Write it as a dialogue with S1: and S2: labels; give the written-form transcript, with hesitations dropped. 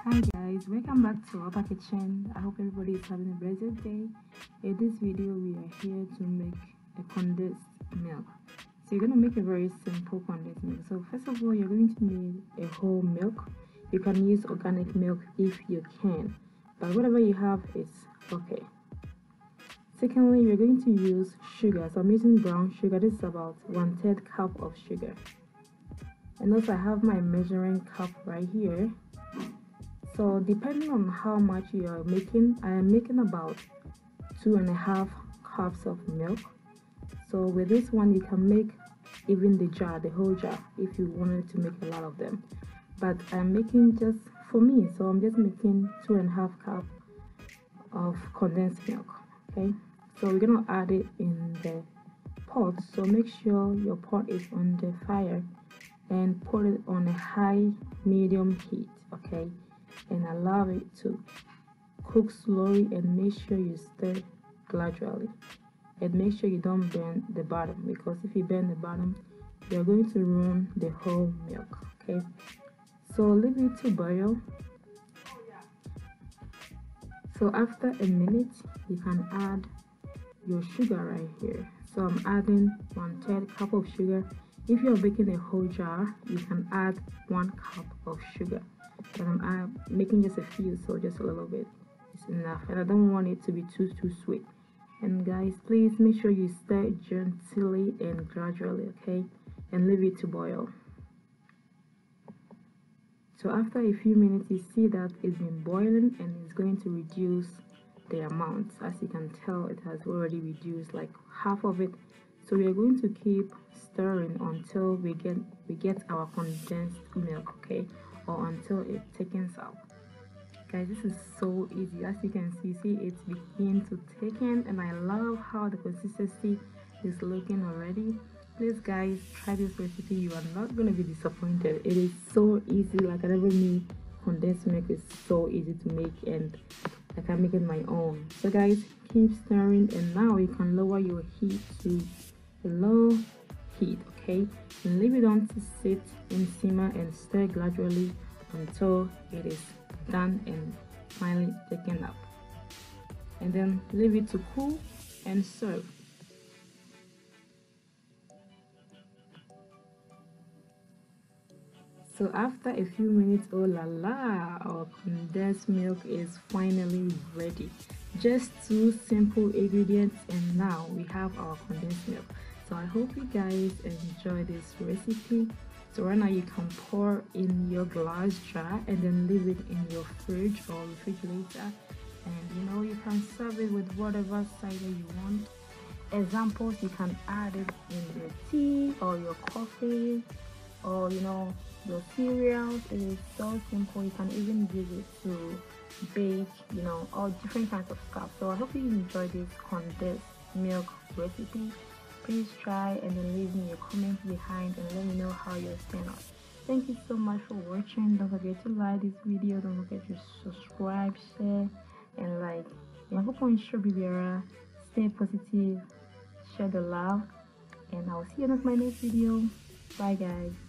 S1: Hi guys, welcome back to our kitchen. I hope everybody is having a blessed day. In this video we are here to make a condensed milk. So you're going to make a very simple condensed milk. So first of all, you're going to need a whole milk. You can use organic milk if you can, but whatever you have is okay. Secondly, we're going to use sugar. So I'm using brown sugar. This is about 1/3 cup of sugar. And also I have my measuring cup right here. So depending on how much you are making, I am making about 2.5 cups of milk. So with this one you can make even the jar, the whole jar, if you wanted to make a lot of them. But I'm making just for me, so I'm just making 2.5 cups of condensed milk. Okay, so we're gonna add it in the pot. So make sure your pot is on the fire and put it on a high medium heat, okay, and allow it to cook slowly, and make sure you stir gradually, and make sure you don't burn the bottom, because if you burn the bottom you're going to ruin the whole milk. Okay, so leave it to boil. So after a minute you can add your sugar right here. So I'm adding 1/3 cup of sugar. If you're baking a whole jar, you can add 1 cup of sugar, but I'm making just a few, so just a little bit is enough, and I don't want it to be too sweet. And guys, please make sure you stir gently and gradually, okay, and leave it to boil. So after a few minutes you see that it's been boiling and it's going to reduce the amount. As you can tell, it has already reduced like half of it. So we are going to keep stirring until we get our condensed milk, okay, or until it thickens out. Guys, this is so easy. As you can see it's beginning to thicken, and I love how the consistency is looking already. Please guys, try this recipe. You are not going to be disappointed. It is so easy. Like, I never knew condensed milk is so easy to make, and I can make it my own. So guys, keep stirring, and now you can lower your heat to a low heat, okay, and leave it on to sit and simmer and stir gradually until it is done and finally taken up, and then leave it to cool and serve. So after a few minutes, oh la la, our condensed milk is finally ready. Just 2 simple ingredients, and now we have our condensed milk. So I hope you guys enjoy this recipe. So right now you can pour in your glass jar and then leave it in your fridge or refrigerator, and you can serve it with whatever cider you want. Examples, you can add it in your tea or your coffee, or your cereals. It is so simple. You can even use it to bake, all different kinds of stuff. So I hope you enjoy this condensed milk recipe. Please try and then leave me a comment behind and let me know how yours turn out. Thank you so much for watching. Don't forget to like this video. Don't forget to subscribe, share, and like. I hope you enjoy. Stay positive, share the love, and I'll see you in my next video. Bye guys.